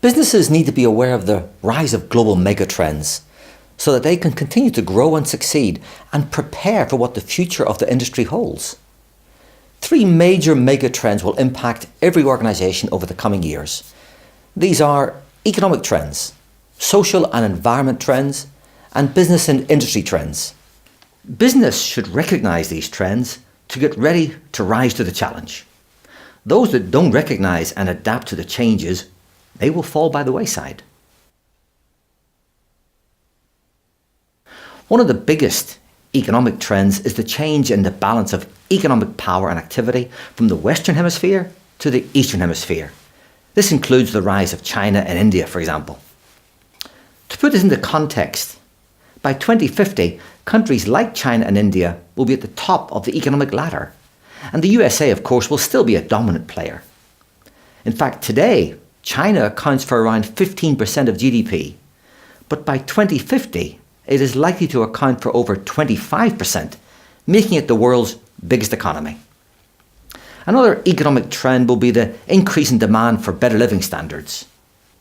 Businesses need to be aware of the rise of global megatrends so that they can continue to grow and succeed and prepare for what the future of the industry holds. Three major megatrends will impact every organisation over the coming years. These are economic trends, social and environment trends, and business and industry trends. Business should recognise these trends to get ready to rise to the challenge. Those that don't recognise and adapt to the changes, they will fall by the wayside. One of the biggest economic trends is the change in the balance of economic power and activity from the Western Hemisphere to the Eastern Hemisphere. This includes the rise of China and India, for example. To put this into context, by 2050, countries like China and India will be at the top of the economic ladder, and the USA, of course, will still be a dominant player. In fact, today, China accounts for around 15% of GDP, but by 2050, it is likely to account for over 25%, making it the world's biggest economy. Another economic trend will be the increase in demand for better living standards.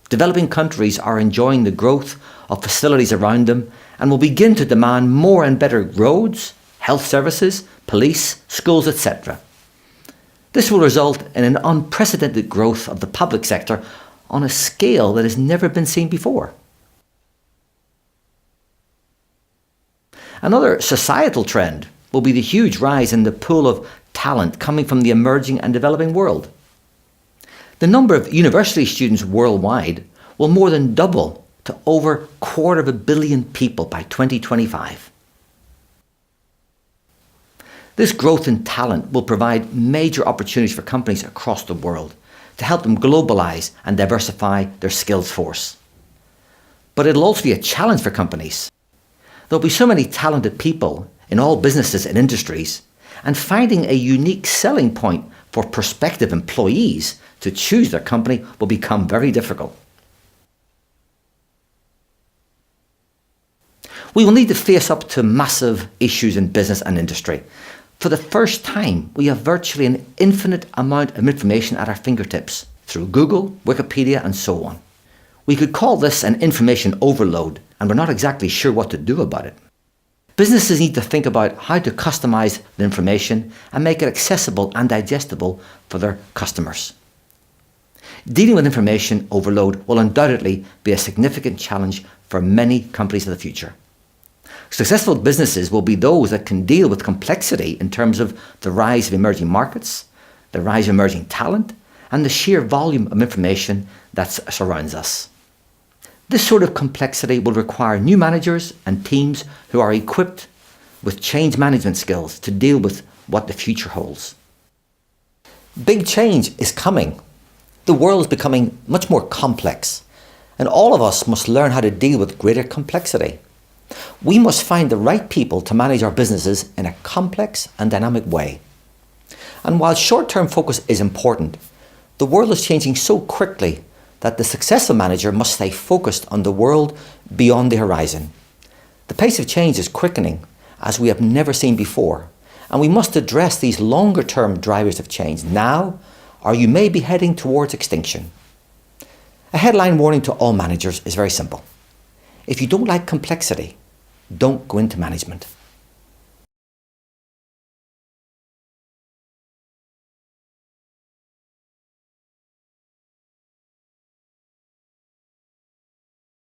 Developing countries are enjoying the growth of facilities around them and will begin to demand more and better roads, health services, police, schools, etc. This will result in an unprecedented growth of the public sector on a scale that has never been seen before. Another societal trend will be the huge rise in the pool of talent coming from the emerging and developing world. The number of university students worldwide will more than double to over 250 million people by 2025. This growth in talent will provide major opportunities for companies across the world to help them globalize and diversify their skills force. But it'll also be a challenge for companies. There'll be so many talented people in all businesses and industries, and finding a unique selling point for prospective employees to choose their company will become very difficult. We will need to face up to massive issues in business and industry. For the first time, we have virtually an infinite amount of information at our fingertips through Google, Wikipedia, and so on. We could call this an information overload, and we're not exactly sure what to do about it. Businesses need to think about how to customize the information and make it accessible and digestible for their customers. Dealing with information overload will undoubtedly be a significant challenge for many companies in the future. Successful businesses will be those that can deal with complexity in terms of the rise of emerging markets, the rise of emerging talent, and the sheer volume of information that surrounds us. This sort of complexity will require new managers and teams who are equipped with change management skills to deal with what the future holds. Big change is coming. The world is becoming much more complex, and all of us must learn how to deal with greater complexity. We must find the right people to manage our businesses in a complex and dynamic way. And while short-term focus is important, the world is changing so quickly that the successful manager must stay focused on the world beyond the horizon. The pace of change is quickening as we have never seen before, and we must address these longer-term drivers of change now, or you may be heading towards extinction. A headline warning to all managers is very simple. If you don't like complexity, don't go into management.